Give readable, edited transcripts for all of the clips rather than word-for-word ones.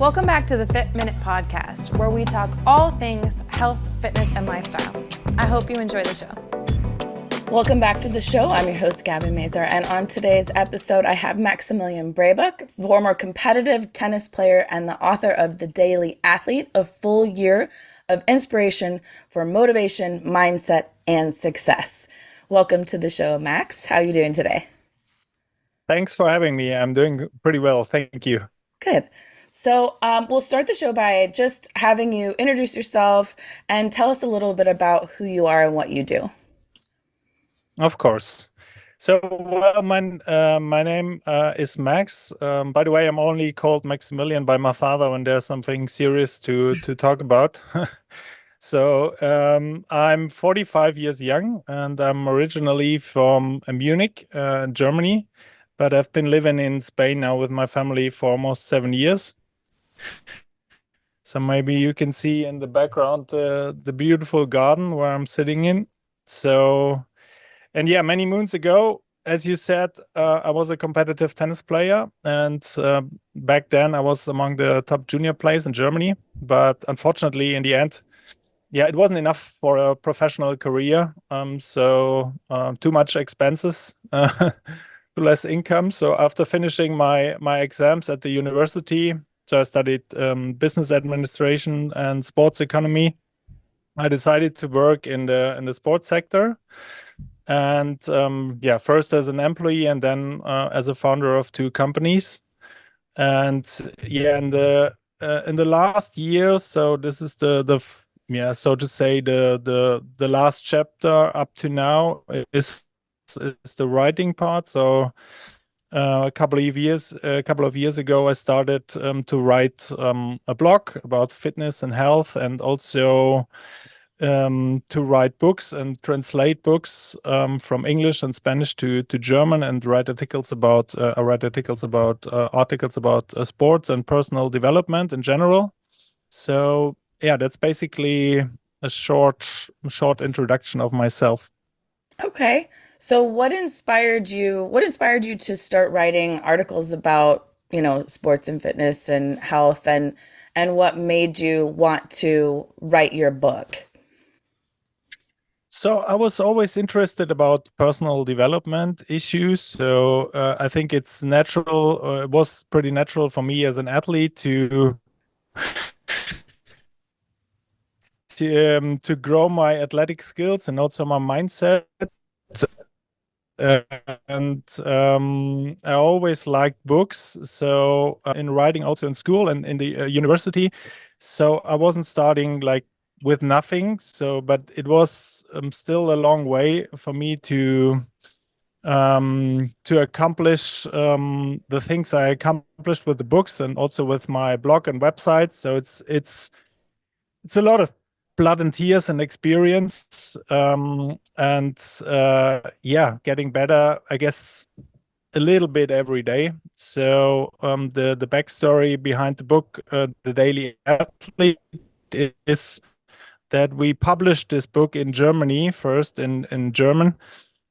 Welcome back to the Fit Minute Podcast, where we talk all things health, fitness, and lifestyle. I hope you enjoy the show. Welcome back to the show. I'm your host, Gabby Mazur, and on today's episode, I have Maximilian Breboeck, former competitive tennis player and the author of The Daily Athlete, a full year of inspiration for motivation, mindset, and success. Welcome to the show, Max. How are you doing today? Thanks for having me. I'm doing pretty well. Thank you. Good. So we'll start the show by just having you introduce yourself and tell us a little bit about who you are and what you do. Of course. So, well, my name is Max. By the way, I'm only called Maximilian by my father when there's something serious to talk about. So, I'm 45 years young, and I'm originally from Munich, Germany, but I've been living in Spain now with my family for almost 7 years. So maybe you can see in the background the beautiful garden where I'm sitting in. So, and yeah, many moons ago, as you said, I was a competitive tennis player, and back then I was among the top junior players in Germany. But unfortunately, in the end, yeah, it wasn't enough for a professional career. So too much expenses, less income. So after finishing my exams at the university, so I studied business administration and sports economy, I decided to work in the sports sector. And yeah, first as an employee and then as a founder of two companies. And yeah, in the last year, so this is yeah, so to say the last chapter up to now is the writing part. So a couple of years ago, I started to write a blog about fitness and health, and also to write books and translate books from English and Spanish to German, and write articles about sports and personal development in general. So yeah, that's basically a short introduction of myself. Okay. So what inspired you? What inspired you to start writing articles about, sports and fitness and health, and what made you want to write your book? So I was always interested about personal development issues. So I think it's natural. It was pretty natural for me as an athlete to grow my athletic skills and also my mindset. Uh, and I always liked books. So in writing, also in school and in the university. So I wasn't starting like with nothing. So, but it was still a long way for me to accomplish the things I accomplished with the books and also with my blog and website. So it's a lot of blood and tears and experience, and yeah, getting better, I guess, a little bit every day. So the backstory behind the book, The Daily Athlete, is that we published this book in Germany first, in German,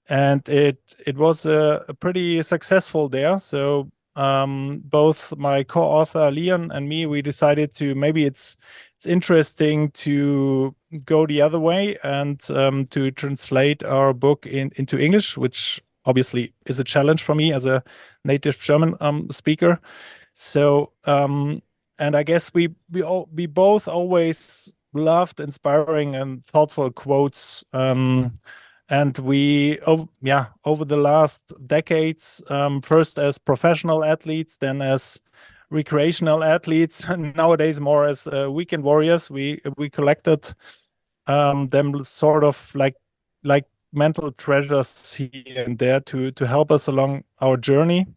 and it was a pretty successful there. So both my co-author Leon and me, we decided to maybe it's interesting to go the other way and to translate our book into English, which obviously is a challenge for me as a native German speaker. So and I guess we both always loved inspiring and thoughtful quotes. And over the last decades, first as professional athletes, then as recreational athletes, and nowadays more as weekend warriors, we collected them sort of like mental treasures here and there to help us along our journey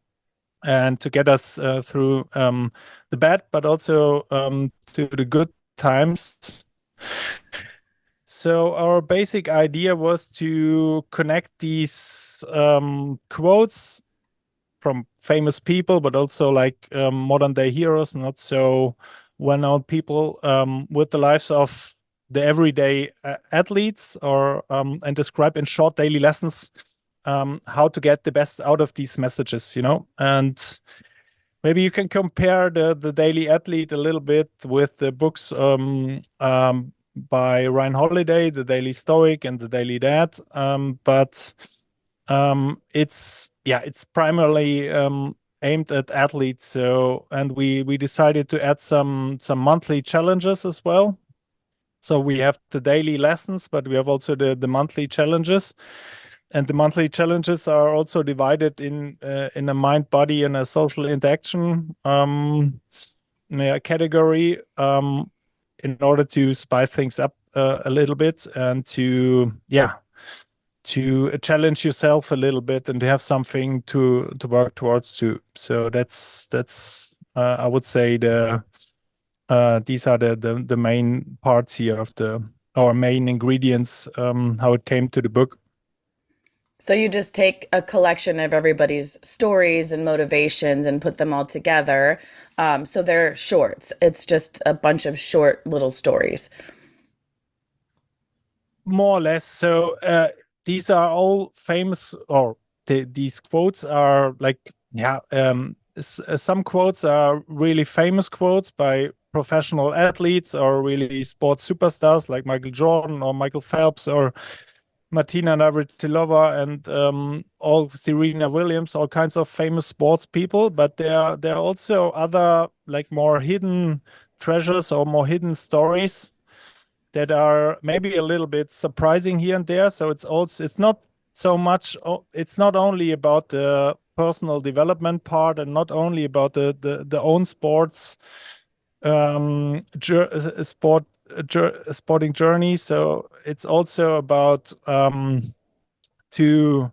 and to get us through the bad, but also to the good times. So our basic idea was to connect these quotes from famous people, but also like modern day heroes, not so well-known people, with the lives of the everyday athletes, or and describe in short daily lessons how to get the best out of these messages, and maybe you can compare the Daily Athlete a little bit with the books by Ryan Holiday, The Daily Stoic and The Daily Dad. But it's primarily aimed at athletes. So, and we decided to add some monthly challenges as well. So we have the daily lessons, but we have also the monthly challenges. And the monthly challenges are also divided in a mind, body, and a social interaction category, in order to spice things up a little bit and to challenge yourself a little bit and to have something to work towards too. So that's I would say these are the main parts here of our main ingredients, how it came to the book. So you just take a collection of everybody's stories and motivations and put them all together. So they're shorts. It's just a bunch of short little stories. More or less. So these are all famous, or these quotes are like, some quotes are really famous quotes by professional athletes or really sports superstars like Michael Jordan or Michael Phelps or Martina Navratilova and all Serena Williams, all kinds of famous sports people. But there are also other like more hidden treasures or more hidden stories that are maybe a little bit surprising here and there. So it's not so much. It's not only about the personal development part and not only about the own sports sporting journey. So it's also about to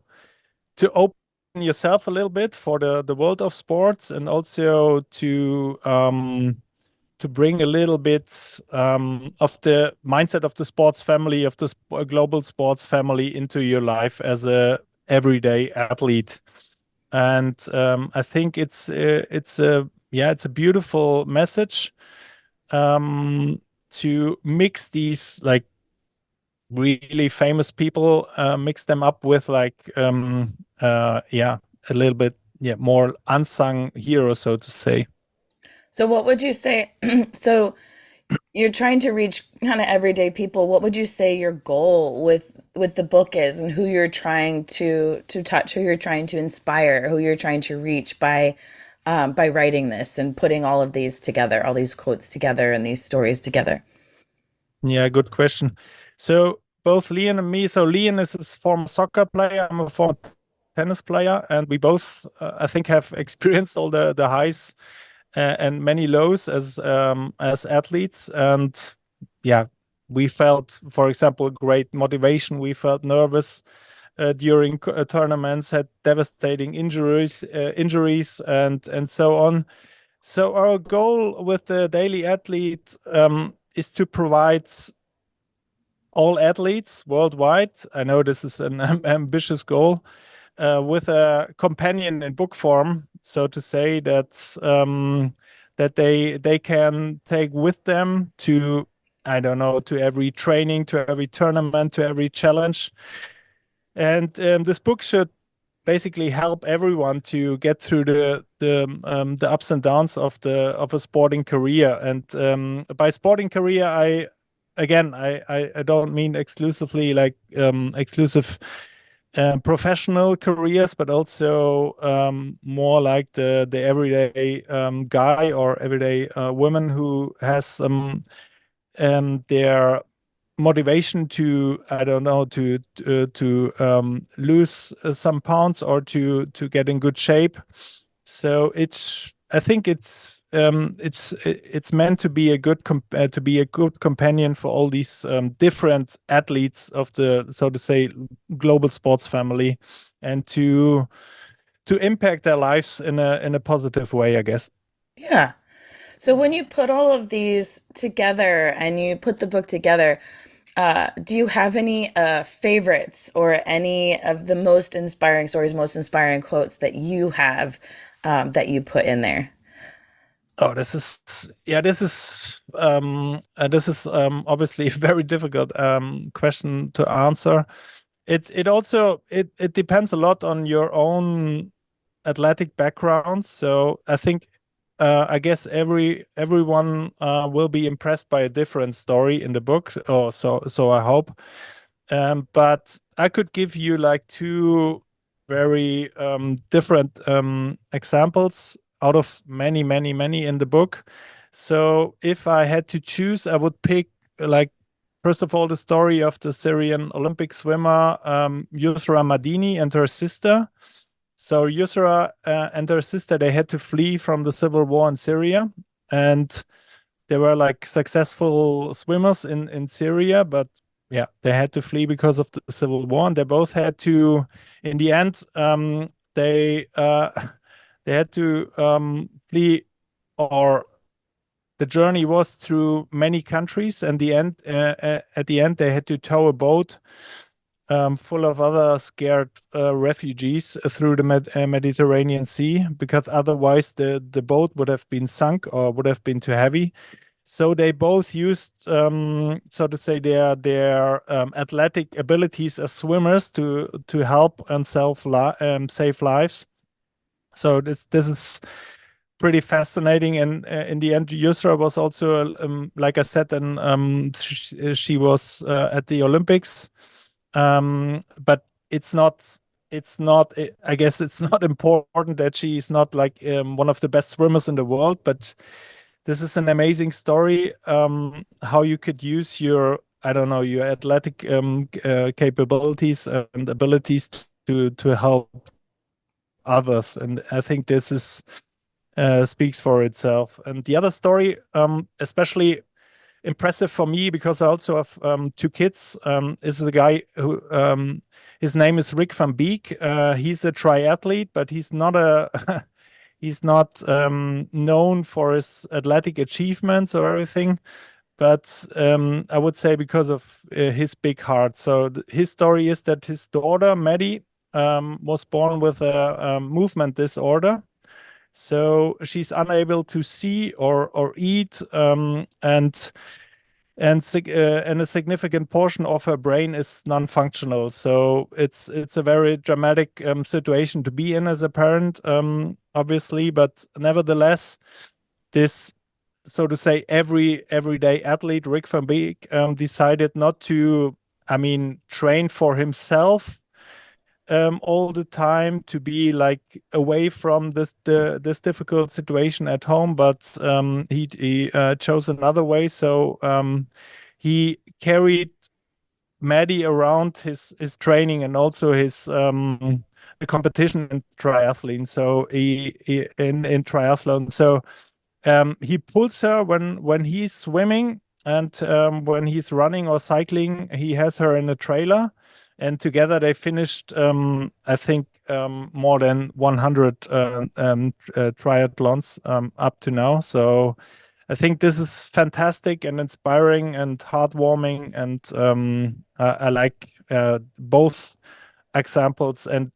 open yourself a little bit for the world of sports, and also to bring a little bit of the mindset of the sports family, of the global sports family into your life as a everyday athlete. And I think it's a beautiful message to mix these like really famous people, mix them up with like a little bit more unsung heroes, so to say. So what would you say? So you're trying to reach kind of everyday people. What would you say your goal with the book is, and who you're trying to touch, who you're trying to inspire, who you're trying to reach by writing this and putting all of these together, all these quotes together and these stories together? Yeah, good question. So both Leon and me, so Leon is a former soccer player, I'm a former tennis player, and we both, I think, have experienced all the highs and many lows as athletes. And yeah, we felt, for example, great motivation. We felt nervous during tournaments, had devastating injuries, and so on. So our goal with the Daily Athlete is to provide all athletes worldwide. I know this is an ambitious goal, with a companion in book form, so to say, that they can take with them to, I don't know, to every training, to every tournament, to every challenge. And this book should basically help everyone to get through the ups and downs of a sporting career. And by sporting career, I don't mean exclusively like exclusive professional careers, but also more like the everyday guy or everyday woman who has their motivation to, I don't know, to lose some pounds or to get in good shape. So I think it's meant to be a good companion for all these different athletes of the, so to say, global sports family, and to impact their lives in a positive way, I guess. Yeah. So when you put all of these together and you put the book together, do you have any favorites or any of the most inspiring stories, most inspiring quotes that you have that you put in there? Oh, this is obviously a very difficult question to answer. It also it depends a lot on your own athletic background. So I think I guess everyone will be impressed by a different story in the book, or so I hope. But I could give you like two very different examples out of many, many, many in the book. So if I had to choose, I would pick like first of all the story of the Syrian Olympic swimmer Yusra Madini and her sister. So Yusra and her sister, they had to flee from the civil war in Syria, and they were like successful swimmers in Syria, but yeah, they had to flee because of the civil war, and they both had to, in the end, they had to flee, or the journey was through many countries, and at the end, they had to tow a boat full of other scared refugees through the Mediterranean Sea, because otherwise the boat would have been sunk or would have been too heavy. So they both used, so to say, their athletic abilities as swimmers to help and save lives. So this is pretty fascinating. And in the end, Yusra was also, like I said, and she was at the Olympics. But I guess it's not important that she's not like one of the best swimmers in the world, but this is an amazing story, how you could use your, I don't know, your athletic capabilities and abilities to help others. And I think this is speaks for itself. And the other story, especially impressive for me because I also have two kids. Is a guy who his name is Rick van Beek. He's a triathlete, but he's not a he's not known for his athletic achievements or everything. But I would say because of his big heart. So his story is that his daughter Maddie was born with a movement disorder. So she's unable to see or eat, and a significant portion of her brain is non-functional. So it's a very dramatic situation to be in as a parent, obviously, but nevertheless, this, so to say, everyday athlete Rick van Beek decided not to, I mean, train for himself all the time to be like away from this difficult situation at home, but he chose another way. So he carried Maddie around his training and also his the competition in triathlon. So he in triathlon. So he pulls her when he's swimming, and when he's running or cycling, he has her in a trailer, and together they finished, I think, more than 100 triathlons up to now. So I think this is fantastic and inspiring and heartwarming, and I like both examples, and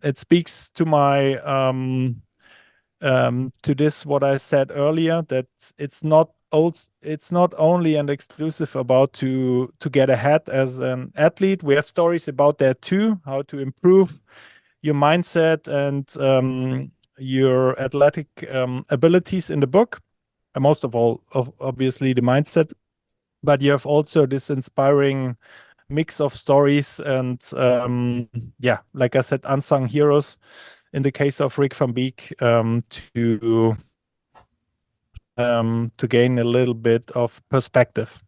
it speaks to my to this what I said earlier, that it's not only and exclusive about to get ahead as an athlete. We have stories about that too, how to improve your mindset and your athletic abilities in the book, and most of all, obviously the mindset. But you have also this inspiring mix of stories and yeah, like I said, unsung heroes in the case of Rick van Beek, to gain a little bit of perspective.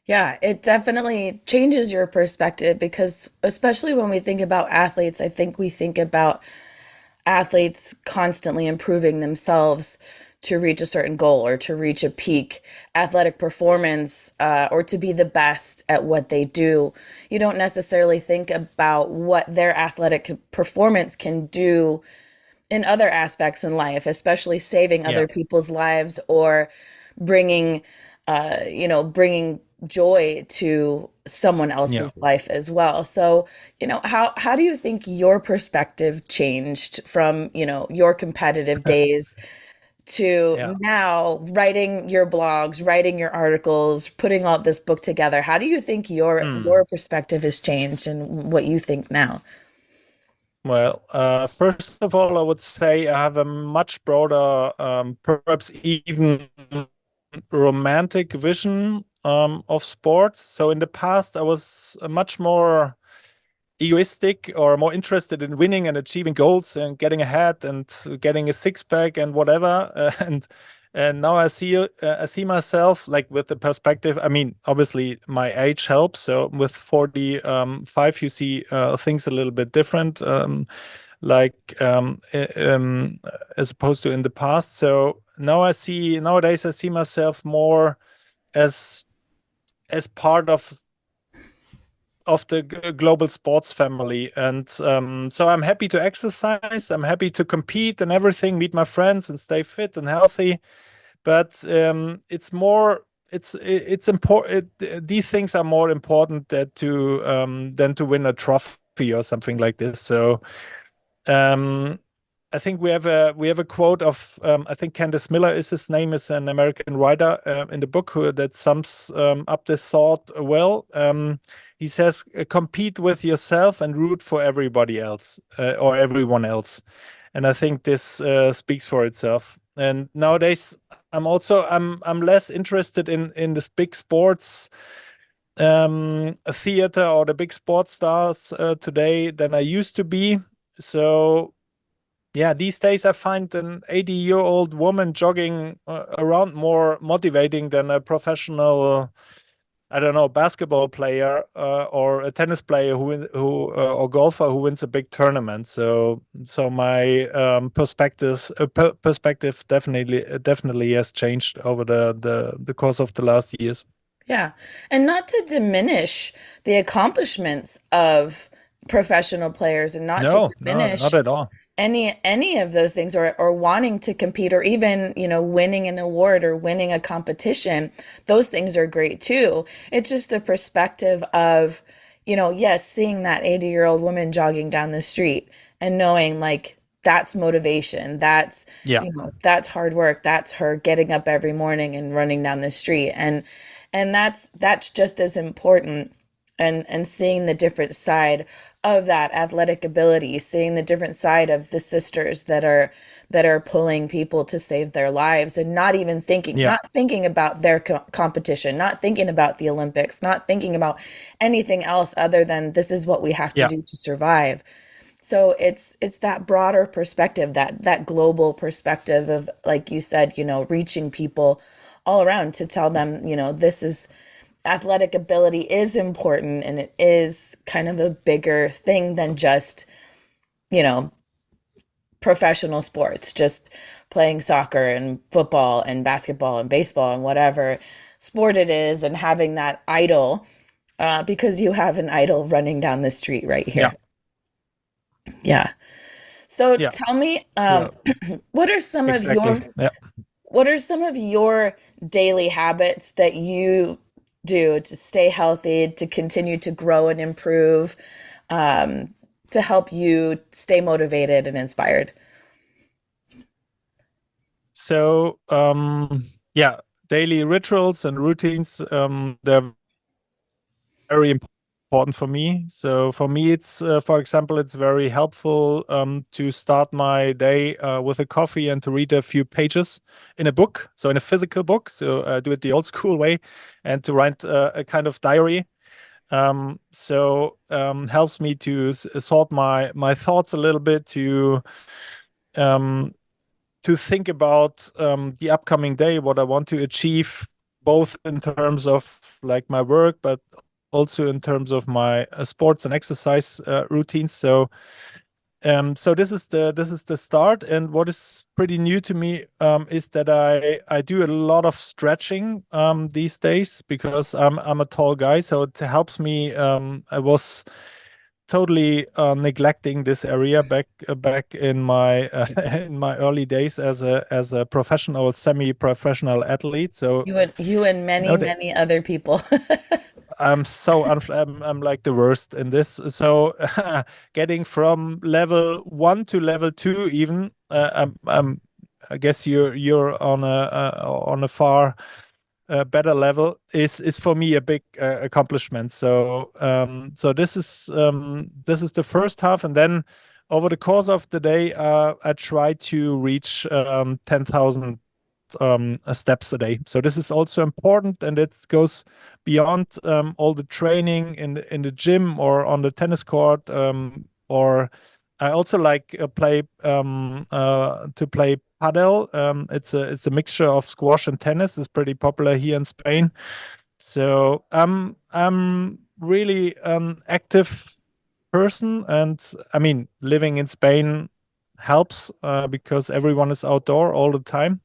Yeah, it definitely changes your perspective because, especially when we think about athletes, I think we think about athletes constantly improving themselves to reach a certain goal or to reach a peak athletic performance, or to be the best at what they do. You don't necessarily think about what their athletic performance can do in other aspects in life, especially saving Yeah. other people's lives or bringing, bringing joy to someone Yeah. else's life as well. So, how do you think your perspective changed from, your competitive days to Yeah. now writing your blogs, writing your articles, putting all this book together? How do you think your Hmm. your perspective has changed and what you think now? Well, first of all, I would say I have a much broader, perhaps even romantic vision of sport. So in the past, I was much more egoistic or more interested in winning and achieving goals and getting ahead and getting a six pack and whatever. And now I see myself like with the perspective. I mean, obviously my age helps. So with 45, you see things a little bit different. Like as opposed to in the past. So nowadays I see myself more as part of the global sports family, and so I'm happy to exercise, I'm happy to compete and everything, meet my friends and stay fit and healthy. But it's important. These things are more important than to win a trophy or something like this. So um, I think we have a quote of I think Candace Miller is his name, is an American writer in the book that sums up this thought well. He says, "Compete with yourself and root for everybody else or everyone else," and I think this speaks for itself. And nowadays, I'm less interested in this big sports theater or the big sports stars today than I used to be. So yeah, these days I find an 80-year-old woman jogging around more motivating than a professional, I don't know, basketball player or a tennis player or golfer who wins a big tournament. So my perspective definitely has changed over the course of the last years. Yeah. And not to diminish the accomplishments of professional players and not to No, not diminish at all. any of those things, or wanting to compete, or even, winning an award or winning a competition. Those things are great too. It's just the perspective of, yes, seeing that 80-year-old woman jogging down the street and knowing like that's motivation. That's, Yeah, that's hard work. That's her getting up every morning and running down the street. And that's just as important. And seeing the different side of that athletic ability, seeing the different side of the sisters that are pulling people to save their lives, and yeah, not thinking about their competition, not thinking about the Olympics, not thinking about anything else other than this is what we have to yeah, do to survive. So it's that broader perspective, that global perspective of, like you said, reaching people all around to tell them, this is athletic ability is important, and it is kind of a bigger thing than just, you know, professional sports, just playing soccer and football and basketball and baseball and whatever sport it is, and having that idol, because you have an idol running down the street right yeah, here. Yeah. So yeah, tell me, yeah. what are some of Exactly. your Yeah. what are some of your daily habits that you do to stay healthy, to continue to grow and improve, um, to help you stay motivated and inspired? So, yeah, daily rituals and routines, they're very important for me. So for me, for example, it's very helpful to start my day with a coffee and to read a few pages in a book, so in a physical book. So do it the old school way, and to write a kind of diary. Helps me to sort my thoughts a little bit, um, to think about the upcoming day, what I want to achieve, both in terms of like my work, but also in terms of my sports and exercise routines. So this is the start. And what is pretty new to me is that I do a lot of stretching these days, because I'm a tall guy, so it helps me. I was totally neglecting this area back in my in my early days as a professional, semi-professional athlete. So You and many, now many other people. I'm like the worst in this. So getting from level 1 to level 2 even, I guess you're on a far better level, is for me a big accomplishment. So this is the first half, and then over the course of the day, I try to reach 10,000 steps a day. So this is also important, and it goes beyond all the training in the gym or on the tennis court. Or I also like play to play padel. It's a mixture of squash and tennis. It's pretty popular here in Spain. So I'm really an active person, and I mean, living in Spain helps because everyone is outdoor all the time.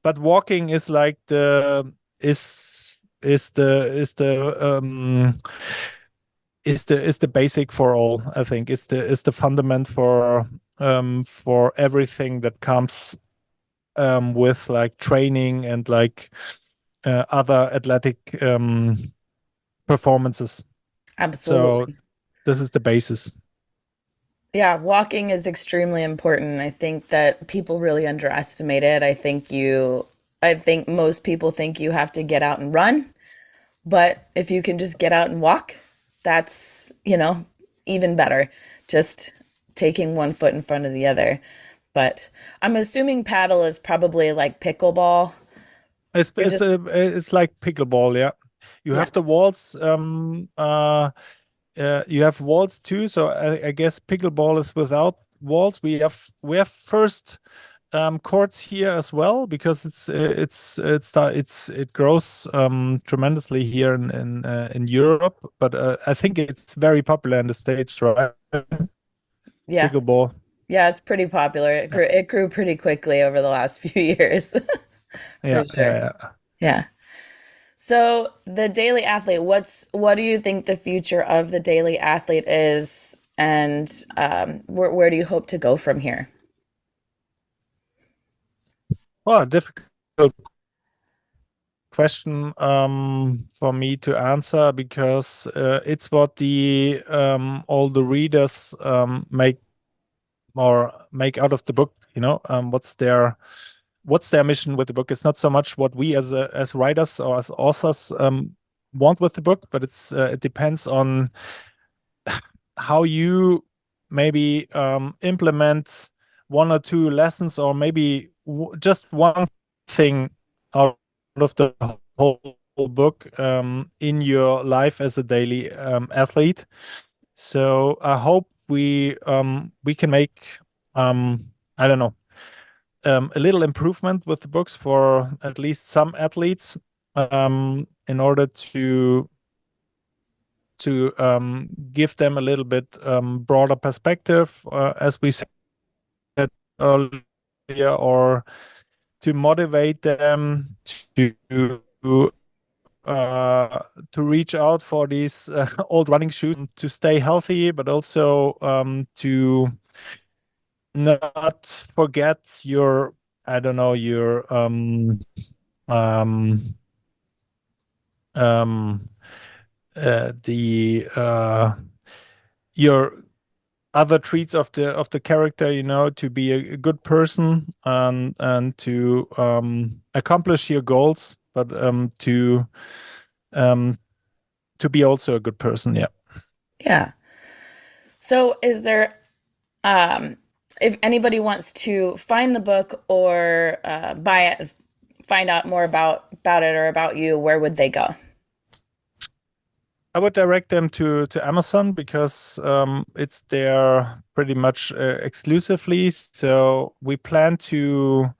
But walking is like the basic for all. I think it's the fundament for everything that comes with like training and like other athletic performances. So Absolutely. this is the basis. Yeah, walking is extremely important. I think that people really underestimate it. I think most people think you have to get out and run, but if you can just get out and walk, that's, even better. Just taking one foot in front of the other. But I'm assuming paddle is probably like pickleball. It's You're it's just, a, it's like pickleball, yeah. You yeah, have the walls. You have walls too. So I guess pickleball is without walls. We have first courts here as well because it grows tremendously here in Europe. But I think it's very popular in the States, right? yeah, Pickleball. yeah, it's pretty popular. Yeah, It grew pretty quickly over the last few years, for yeah, sure. yeah, yeah. Yeah. So the daily athlete, what do you think the future of the daily athlete is, and where do you hope to go from here? Well, difficult question for me to answer because it's what the all the readers make out of the book. What's their mission with the book? It's not so much what we as writers or as authors want with the book, but it depends on how you maybe implement one or two lessons, or maybe just one thing out of the whole book in your life as a daily athlete. So I hope we can make I don't know, a little improvement with the books for at least some athletes, in order to give them a little bit broader perspective, as we said earlier, or to motivate them to reach out for these old running shoes, to stay healthy, but also to not forget your, I don't know, your um, um, the your other traits of the character, to be a good person, and to accomplish your goals, but um, to be also a good person. Yeah. Yeah. So is there, um, if anybody wants to find the book or buy it, find out more about it or about you, where would they go? I would direct them to Amazon because it's there pretty much exclusively. So we plan to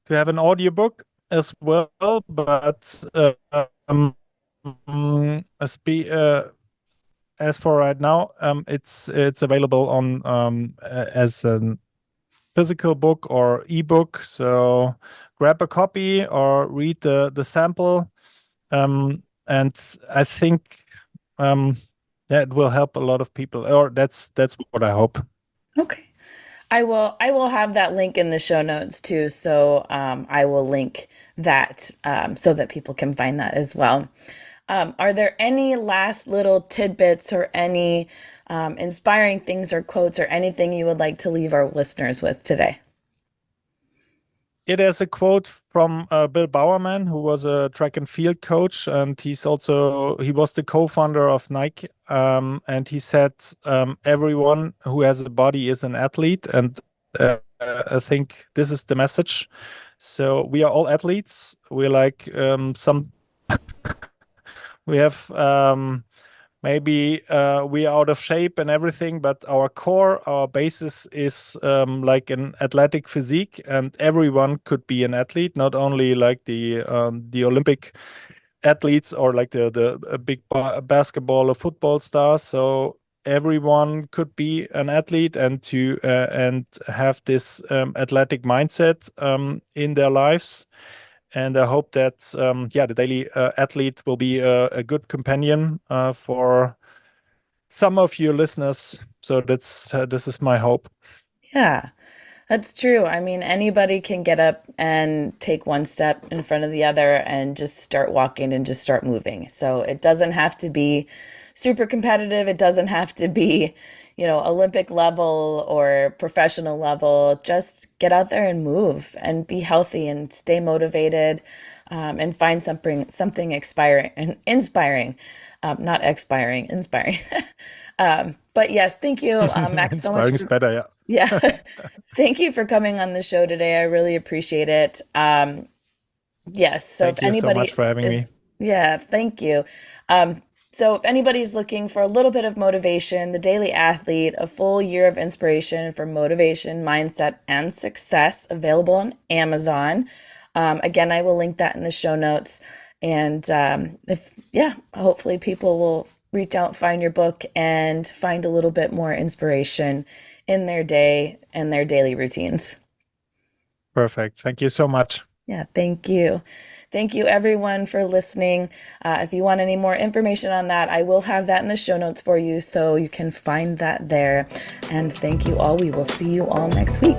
have an audiobook as well, but as for right now, it's available on as a physical book or ebook. So grab a copy or read the sample, and I think that will help a lot of people, or that's what I hope. Okay. I will have that link in the show notes too. So I will link that so that people can find that as well. Are there any last little tidbits or any inspiring things or quotes or anything you would like to leave our listeners with today? it has a quote from Bill Bowerman, who was a track and field coach, and he was the co-founder of Nike. And he said, everyone who has a body is an athlete, and I think this is the message. So we are all athletes. We're like we have maybe we are out of shape and everything, but our core, our basis is like an athletic physique, and everyone could be an athlete, not only like the Olympic athletes or like the big basketball or football stars. So everyone could be an athlete, and have this athletic mindset in their lives. And I hope that the daily athlete will be a good companion for some of you listeners. So this is my hope. Yeah, that's true. I mean, anybody can get up and take one step in front of the other and just start walking and just start moving. So it doesn't have to be super competitive. It doesn't have to be, Olympic level or professional level. Just get out there and move and be healthy and stay motivated, and find something inspiring, not expiring, inspiring. But yes, thank you, Max, so much Inspiring is better, yeah. yeah. Thank you for coming on the show today. I really appreciate it. Yes. So if Thank you so anybody much for having me. yeah, thank you. So if anybody's looking for a little bit of motivation, The Daily Athlete, a full year of inspiration for motivation, mindset, and success, available on Amazon. Again, I will link that in the show notes. And hopefully people will reach out, find your book, and find a little bit more inspiration in their day and their daily routines. Perfect. Thank you so much. Yeah, thank you. Thank you, everyone, for listening. If you want any more information on that, I will have that in the show notes for you, so you can find that there. And thank you all. We will see you all next week.